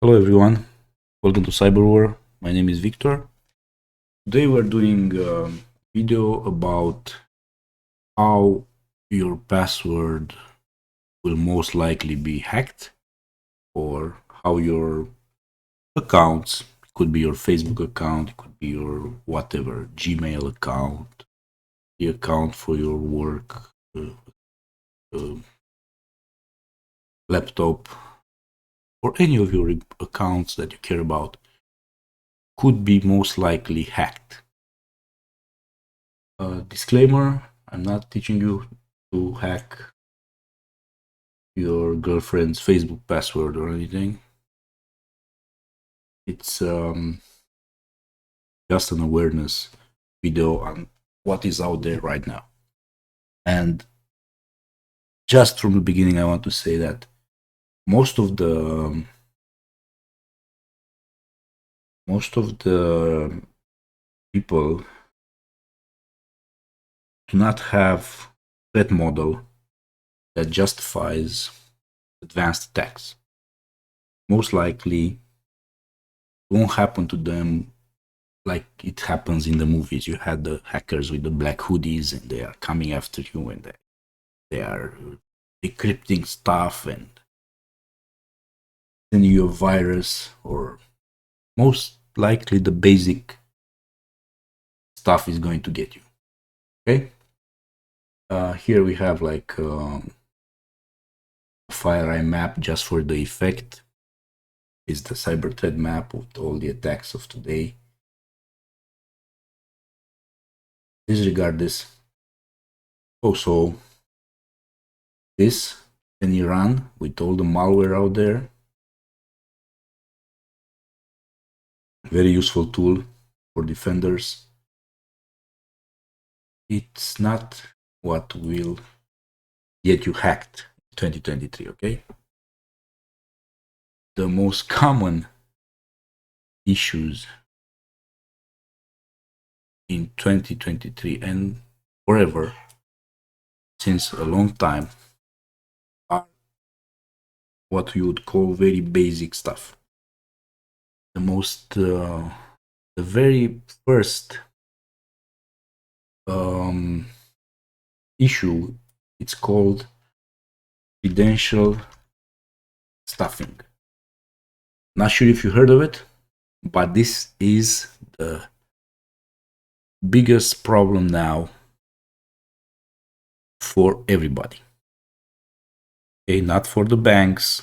Hello everyone, welcome to Cyberwar. My name is Victor. Today we're doing a video about how your password will most likely be hacked, or how your accounts, it could be your Facebook account, it could be your whatever, Gmail account, the account for your work, uh, laptop, or any of your accounts that you care about could be most likely hacked. Disclaimer, I'm not teaching you to hack your girlfriend's Facebook password or anything. It's just an awareness video on what is out there right now. And just from the beginning, I want to say that most of the people do not have threat model that justifies advanced attacks. Most likely won't happen to them like it happens in the movies. You had the hackers with the black hoodies and they are coming after you and they are decrypting stuff and sending you a virus, or most likely the basic stuff is going to get you. Okay. Here we have like a FireEye map just for the effect. Is the cyber threat map with all the attacks of today. Disregard this. Also, this in Iran with all the malware out there. Very useful tool for defenders. It's not what will get you hacked in 2023, okay? The most common issues in 2023 and forever, since a long time, are what you would call very basic stuff. The very first issue, it's called Credential Stuffing. Not sure if you heard of it, but this is the biggest problem now for everybody. Okay, not for the banks,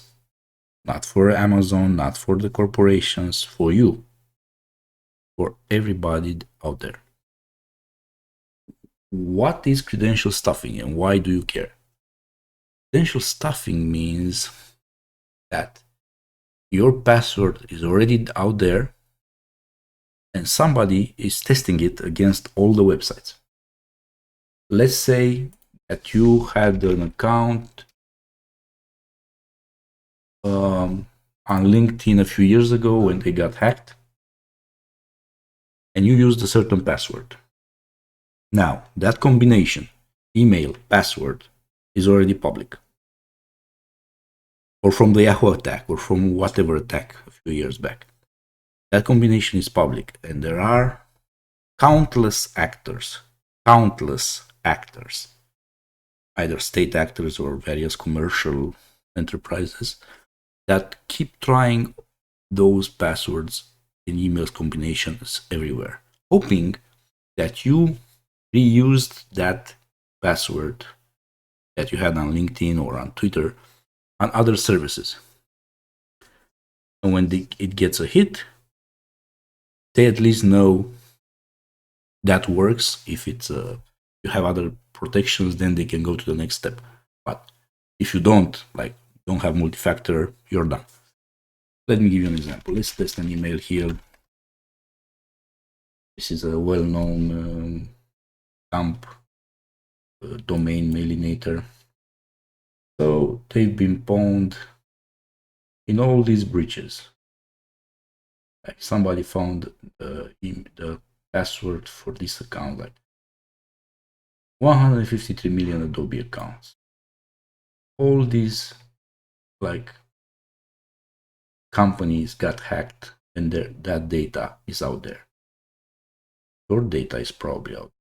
not for Amazon, not for the corporations, for you, for everybody out there. What is credential stuffing and why do you care? Credential stuffing means that your password is already out there and somebody is testing it against all the websites. Let's say that you had an account on LinkedIn a few years ago when they got hacked, and you used a certain password. Now, that combination, email, password, is already public. Or from the Yahoo attack, or from whatever attack a few years back. That combination is public, and there are countless actors, either state actors or various commercial enterprises, that keep trying those passwords and emails combinations everywhere, hoping that you reused that password that you had on LinkedIn or on Twitter on other services. And when it gets a hit, they at least know that works. If it's you have other protections, then they can go to the next step. But if you don't have multi-factor, you're done. Let me give you an example. Let's test an email here. This is a well-known dump domain mailinator. So they've been pwned in all these breaches. Like somebody found the password for this account, like 153 million Adobe accounts. All these like companies got hacked and that data is out there. Your data is probably out.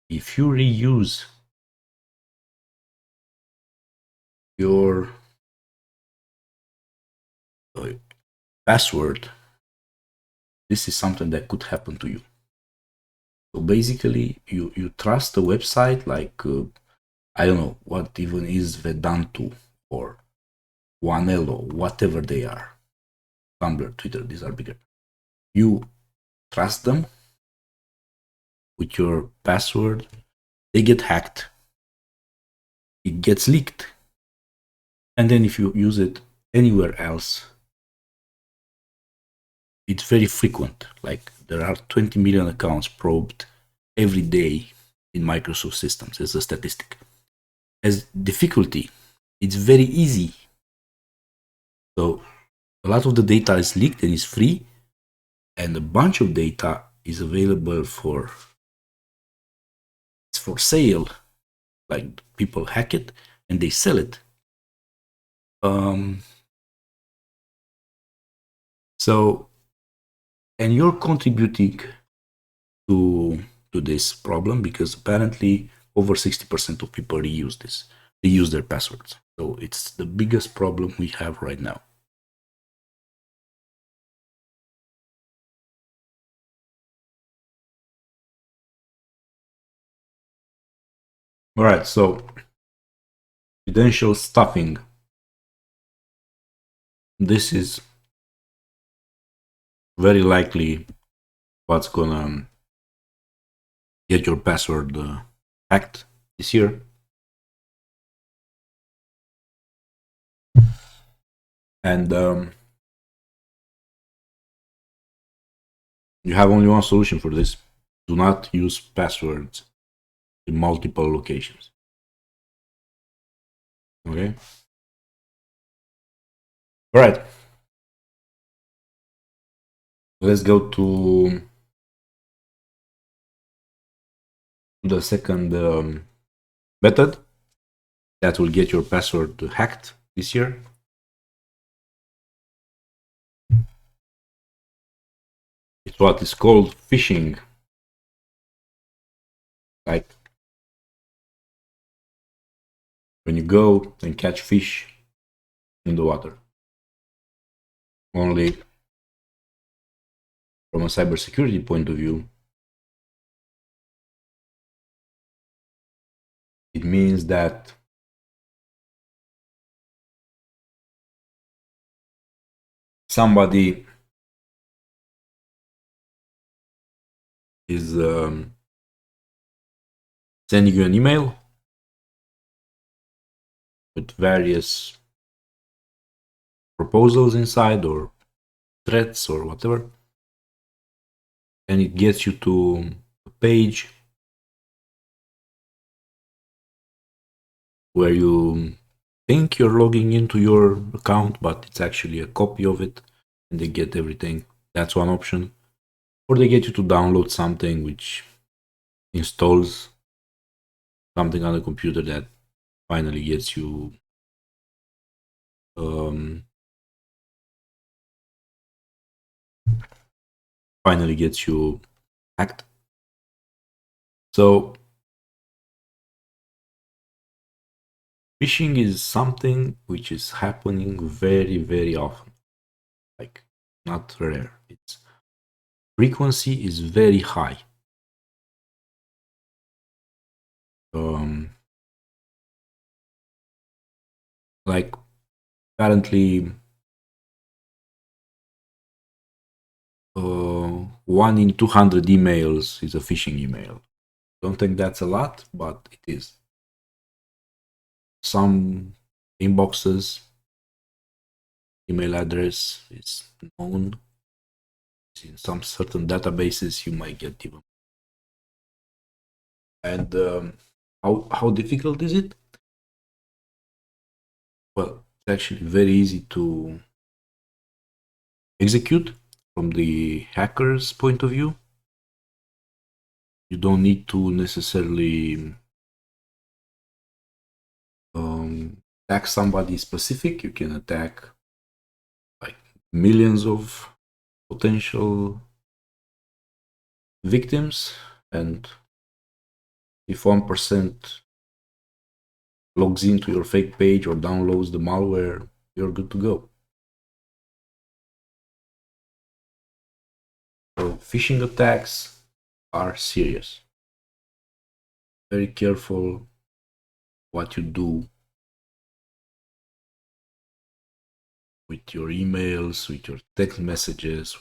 If you reuse your password, this is something that could happen to you. So basically, you trust a website like, I don't know what even is Vedantu or Wanelo, whatever they are. Tumblr, Twitter, these are bigger. You trust them with your password, they get hacked. It gets leaked. And then if you use it anywhere else, it's very frequent. Like there are 20 million accounts probed every day in Microsoft systems as a statistic. As difficulty, it's very easy. So a lot of the data is leaked and is free, and a bunch of data is available for sale. Like people hack it and they sell it. So, and you're contributing to this problem because apparently over 60% of people reuse this. They use their passwords. So it's the biggest problem we have right now. All right, so credential stuffing. This is very likely what's gonna get your password hacked this year. And you have only one solution for this. Do not use passwords in multiple locations. Okay? All right. Let's go to the second method that will get your password hacked this year. It's what is called phishing. Like when you go and catch fish in the water. Only from a cybersecurity point of view, it means that somebody is sending you an email with various proposals inside or threats or whatever, and it gets you to a page where you think you're logging into your account, but it's actually a copy of it, and they get everything. That's one option. Or they get you to download something which installs something on the computer that finally gets you hacked. So phishing is something which is happening very, very often. Like not rare. Its frequency is very high. Like apparently 1 in 200 emails is a phishing email. Don't think that's a lot, but it is. Some inboxes, email address is known. In some certain databases, you might get even. And how difficult is it? Well, it's actually very easy to execute from the hacker's point of view. You don't need to necessarily attack somebody specific. You can attack millions of potential victims, and if 1% logs into your fake page or downloads the malware, you're good to go. So phishing attacks are serious. Very careful what you do with your emails, with your text messages,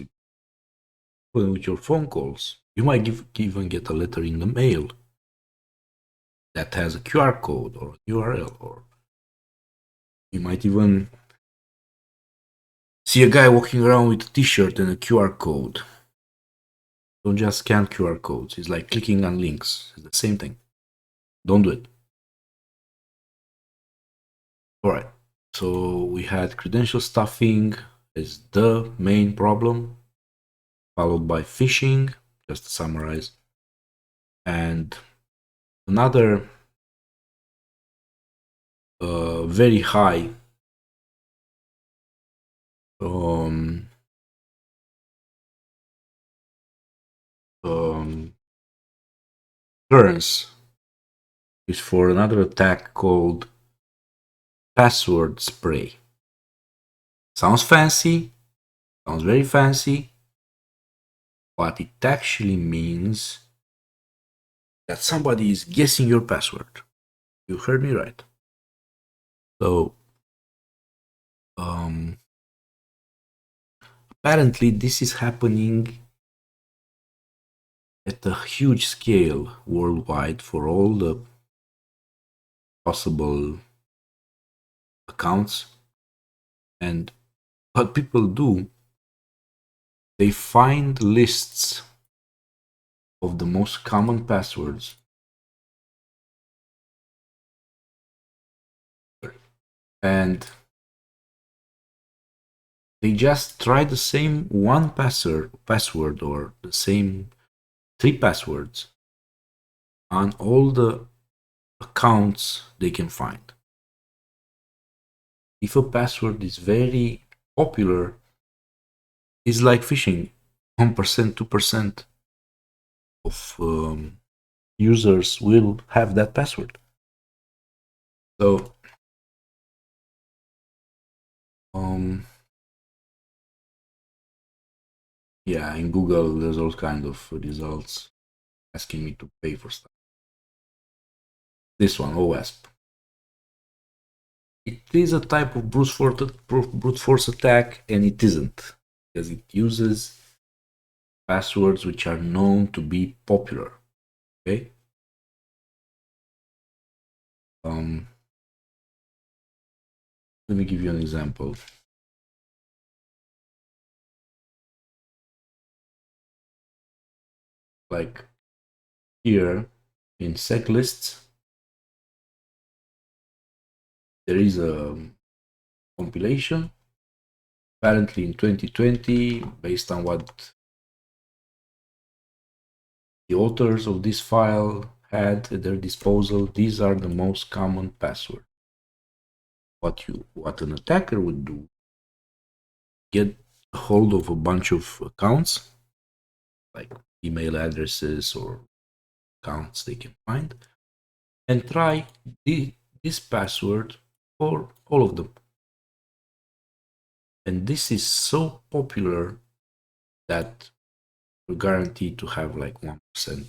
with your phone calls. You might even get a letter in the mail that has a QR code or URL, or you might even see a guy walking around with a t-shirt and a QR code. Don't just scan QR codes. It's like clicking on links. It's the same thing. Don't do it. All right. So we had credential stuffing as the main problem, followed by phishing, just to summarize. And another very high occurrence is for another attack called password spray. Sounds fancy, sounds very fancy, but it actually means that somebody is guessing your password. You heard me right. So apparently this is happening at a huge scale worldwide for all the possible accounts. And what people do, they find lists of the most common passwords and they just try the same one password or the same 3 passwords on all the accounts they can find. If a password is very popular, it's like phishing. 1%, 2% of users will have that password. So yeah, in Google there's all kind of results asking me to pay for stuff. This one, OWASP. It is a type of brute force attack, and it isn't, because it uses passwords which are known to be popular. Okay. Let me give you an example. Like here in sec lists, there is a compilation, apparently in 2020, based on what the authors of this file had at their disposal. These are the most common passwords. What an attacker would do, get a hold of a bunch of accounts, like email addresses or accounts they can find, and try this password for all of them. And this is so popular that you're guaranteed to have like 1%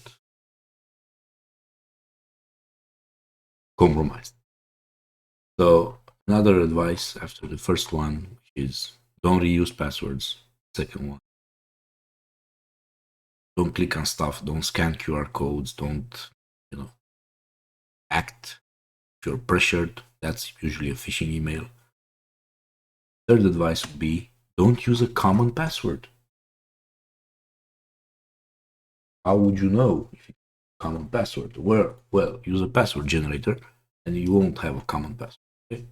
compromised. So another advice after the first one is don't reuse passwords. Second one, don't click on stuff, don't scan QR codes, don't, act if you're pressured. That's usually a phishing email. Third advice would be don't use a common password. How would you know if it's a common password? Well, use a password generator and you won't have a common password. Okay?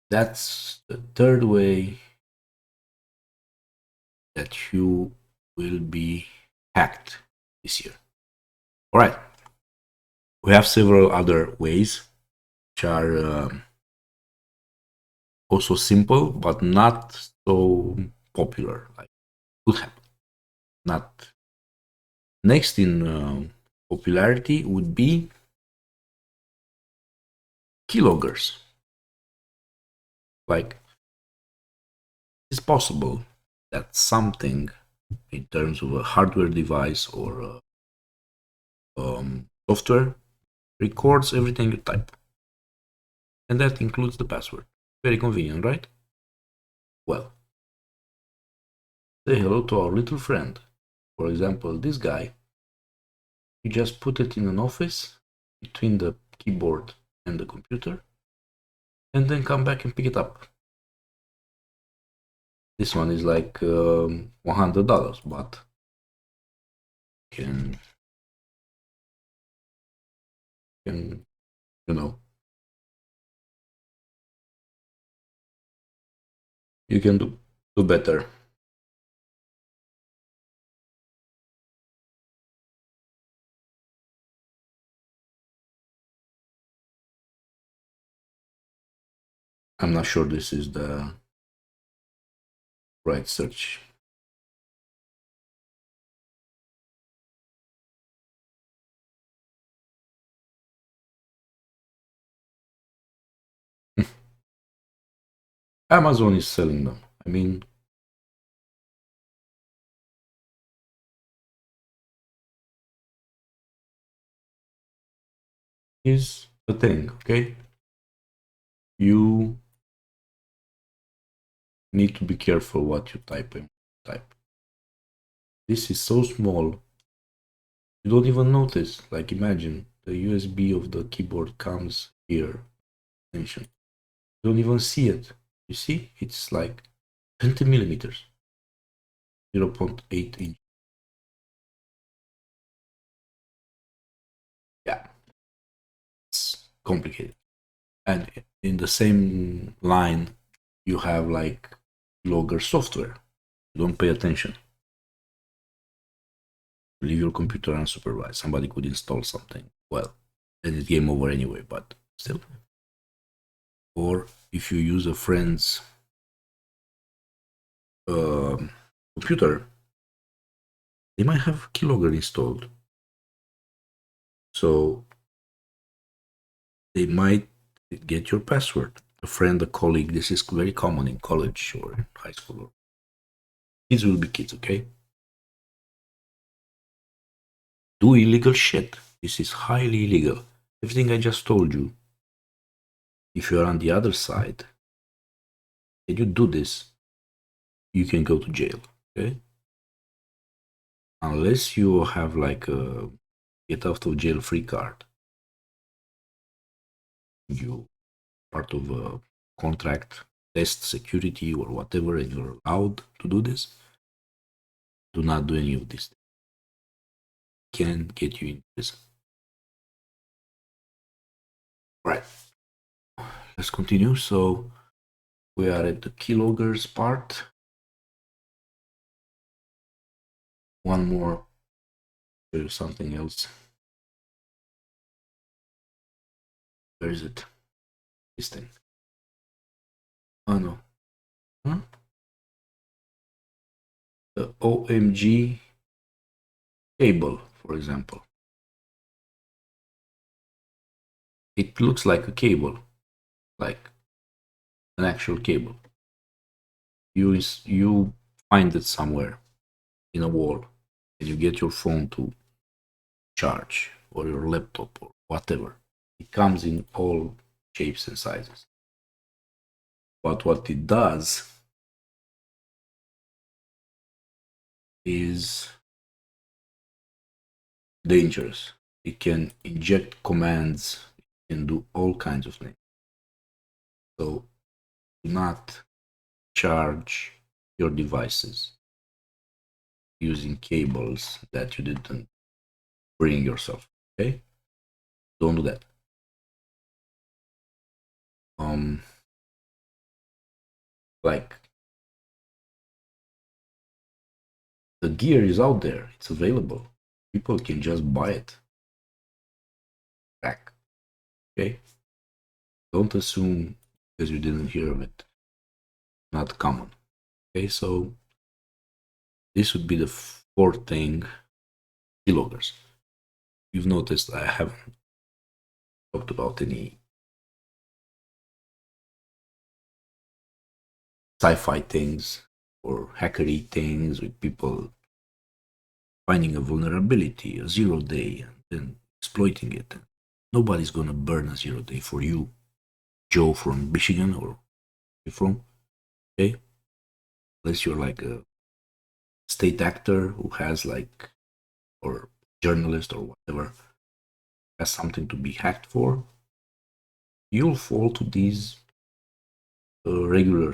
That's the third way that you will be hacked this year. All right. We have several other ways which are also simple, but not so popular. Like could happen. Not next in popularity would be Keyloggers. Like it's possible that something in terms of a hardware device or software records everything you type, and that includes the password. Very convenient, right? Well, say hello to our little friend. For example, this guy. You just put it in an office between the keyboard and the computer, and then come back and pick it up. This one is like $100, but can you know you can do better. I'm not sure this is the right search. Amazon is selling them. I mean, is the thing, okay? You need to be careful what you type in. This is so small, you don't even notice. Like imagine the USB of the keyboard comes here. Attention. You don't even see it. You see, it's like 20 millimeters, 0.8 inch. Yeah, it's complicated. And in the same line, you have like logger software. You don't pay attention. Leave your computer unsupervised. Somebody could install something. Well, then it's game over anyway, but still. Or if you use a friend's computer, they might have Keylogger installed. So they might get your password. A friend, a colleague, this is very common in college or in high school. Kids will be kids, okay? Do illegal shit. This is highly illegal. Everything I just told you, if you're on the other side and you do this, you can go to jail, okay? Unless you have like a get out of jail free card. You part of a contract, test security or whatever, and you're allowed to do this. Do not do any of this. Can get you in prison. Right. Let's continue. So we are at the Keyloggers part. One more. There's something else. Where is it? This thing. Oh no. Huh? The OMG cable, for example. It looks like a cable, like an actual cable. You find it somewhere in a wall, and you get your phone to charge or your laptop or whatever. It comes in all shapes and sizes. But what it does is dangerous. It can inject commands, it can do all kinds of things. So do not charge your devices using cables that you didn't bring yourself. Okay? Don't do that. Like the gear is out there, it's available. People can just buy it back. Okay? Don't assume because you didn't hear of it not common. Okay, so this would be the fourth thing, keyloggers. You've noticed I haven't talked about any sci-fi things or hackery things with people finding a vulnerability, a 0-day, and then exploiting it. Nobody's gonna burn a 0-day for you, Joe from Michigan, or you from, okay? Unless you're like a state actor who has like, or journalist or whatever, has something to be hacked for, you'll fall to these regular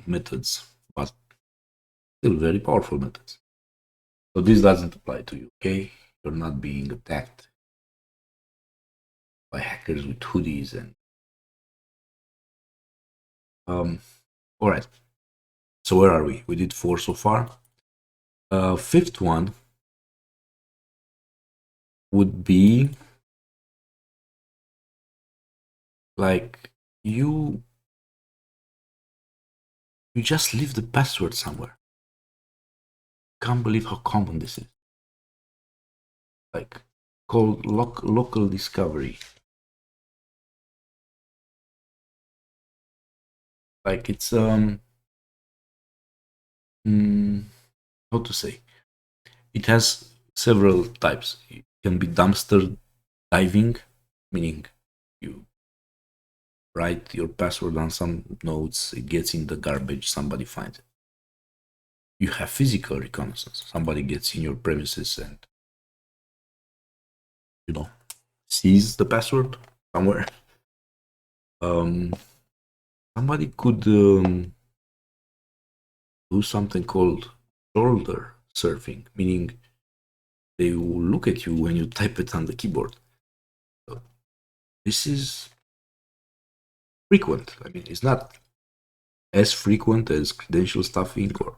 methods, but still very powerful methods. So this doesn't apply to you, okay? You're not being attacked by hackers with hoodies and all right. So where are we? We did 4 so far. Fifth one would be like you just leave the password somewhere. Can't believe how common this is. Like called local discovery. Like it's how to say? It has several types. It can be dumpster diving, meaning you write your password on some notes, it gets in the garbage, somebody finds it. You have physical reconnaissance. Somebody gets in your premises and, you know, sees the password somewhere. Somebody could do something called shoulder surfing, meaning they will look at you when you type it on the keyboard. So this is frequent. I mean, it's not as frequent as credential stuffing or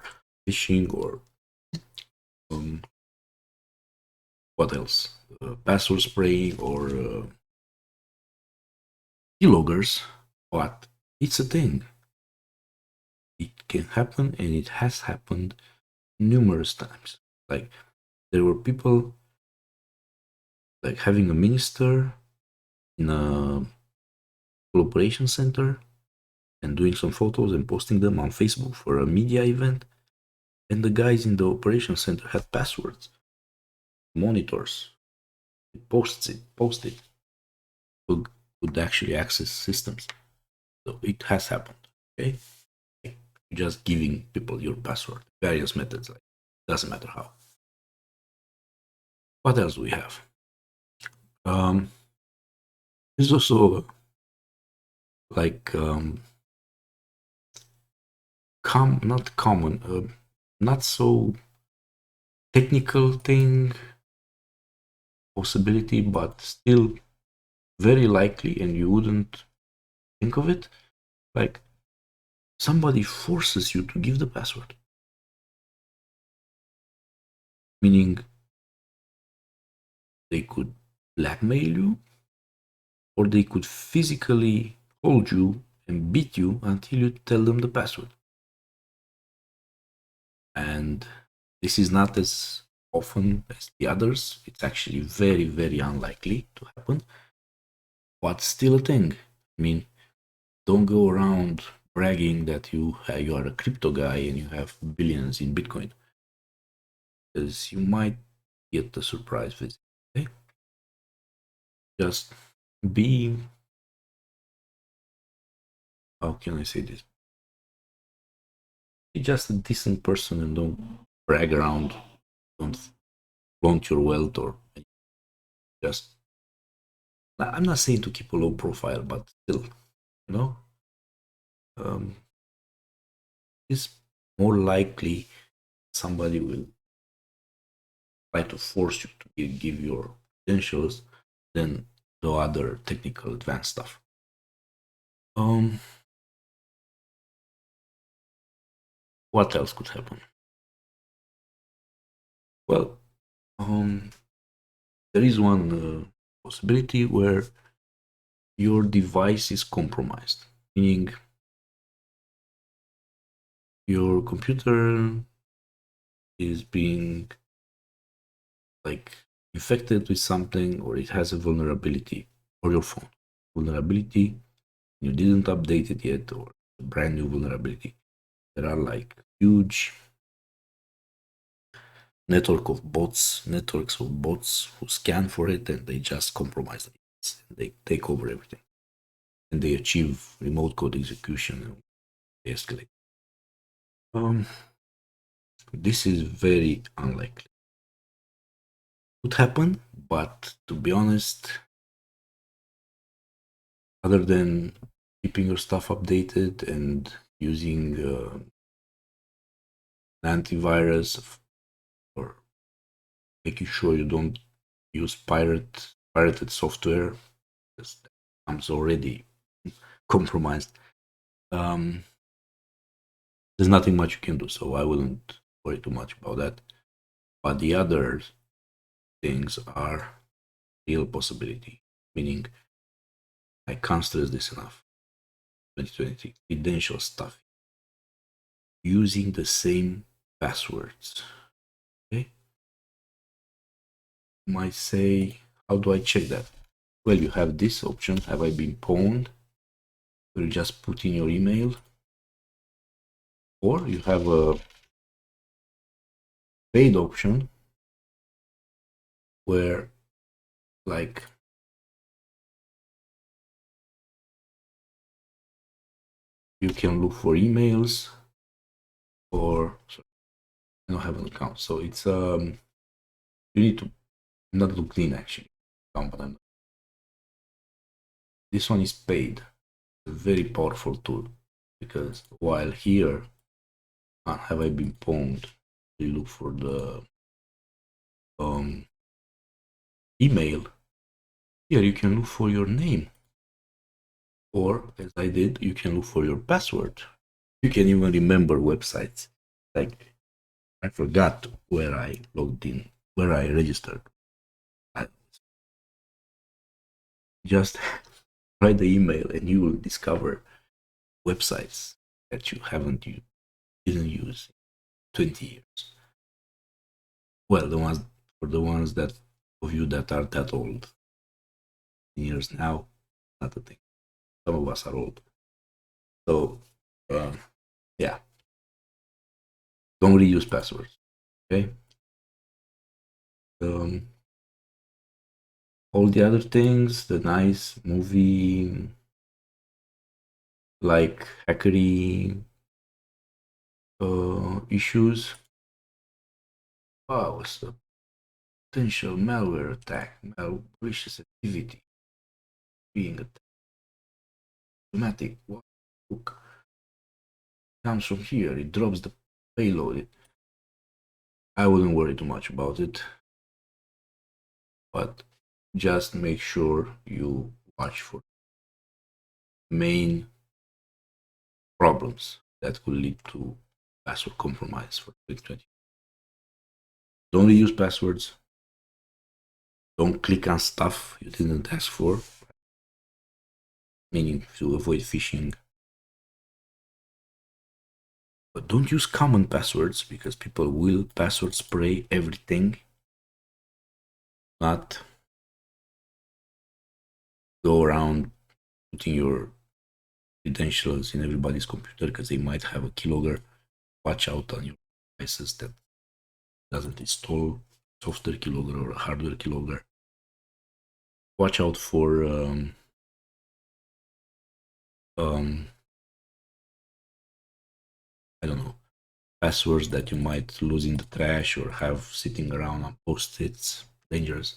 phishing or what else? Password spraying or keyloggers, but it's a thing. It can happen, and it has happened numerous times. Like there were people like having a minister in a operation center and doing some photos and posting them on Facebook for a media event, and the guys in the operation center had passwords, monitors, posted, who could actually access systems. So it has happened. Okay, just giving people your password, various methods. Like doesn't matter how. What else do we have? There's also like not common, not so technical thing possibility, but still very likely, and you wouldn't think of it. Like somebody forces you to give the password, meaning they could blackmail you, or they could physically hold you and beat you until you tell them the password. And this is not as often as the others. It's actually very, very unlikely to happen, but still a thing. I mean, don't go around bragging that you are a crypto guy and you have billions in Bitcoin, because you might get the surprise visit. Okay? Just be, how can I say this? Be just a decent person and don't brag around. Don't flaunt your wealth or just. I'm not saying to keep a low profile, but still, you know, um, it's more likely somebody will try to force you to give your credentials than the other technical advanced stuff. What else could happen? Well, there is one possibility where your device is compromised, meaning your computer is being like infected with something, or it has a vulnerability, or your phone vulnerability, you didn't update it yet, or a brand new vulnerability. There are like huge networks of bots who scan for it, and they just compromise it. They take over everything, and they achieve remote code execution and they escalate. This is very unlikely. Could happen, but to be honest, other than keeping your stuff updated and using an antivirus, or making sure you don't use pirated software, because that comes already compromised. There's nothing much you can do, so I wouldn't worry too much about that. But the other things are real possibility, meaning I can't stress this enough. 2020 credential stuffing, using the same passwords. Okay, you might say, how do I check that? Well, you have this option, have I been pwned, where you just put in your email, or you have a paid option where, like, you can look for emails, or sorry, I don't have an account, so it's you need to not look clean actually. This one is paid, a very powerful tool, because while here, have I been pwned, you look for the email. Here you can look for your name, or as I did, you can look for your password. You can even remember websites. Like, I forgot where I logged in, where I registered. Just write the email and you will discover websites that you didn't use in 20 years. Well, the ones that of you that are that old, years now, not a thing. Some of us are old. So, yeah, don't reuse passwords. Okay. All the other things, the nice movie, like hackery issues. Wow, what's the potential malware attack, malicious activity being automatic? What book comes from here? It drops the payload. I wouldn't worry too much about it, but just make sure you watch for main problems that could lead to password compromise for 2020. Don't reuse passwords. Don't click on stuff you didn't ask for, meaning to avoid phishing. But don't use common passwords, because people will password spray everything. Not go around putting your credentials in everybody's computer, because they might have a keylogger. Watch out on your devices that doesn't install software keylogger or a hardware keylogger. Watch out for I don't know, passwords that you might lose in the trash or have sitting around on post-its. Dangerous.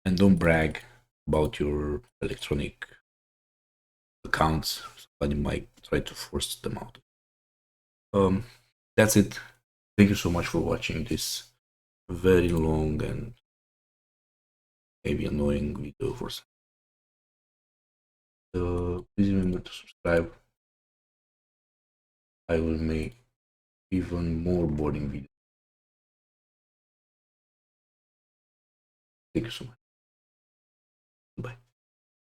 And don't brag about your electronic accounts. Somebody might try to force them out. That's it. Thank you so much for watching this very long and maybe annoying video for some. Please remember to subscribe. I will make even more boring videos. Thank you so much.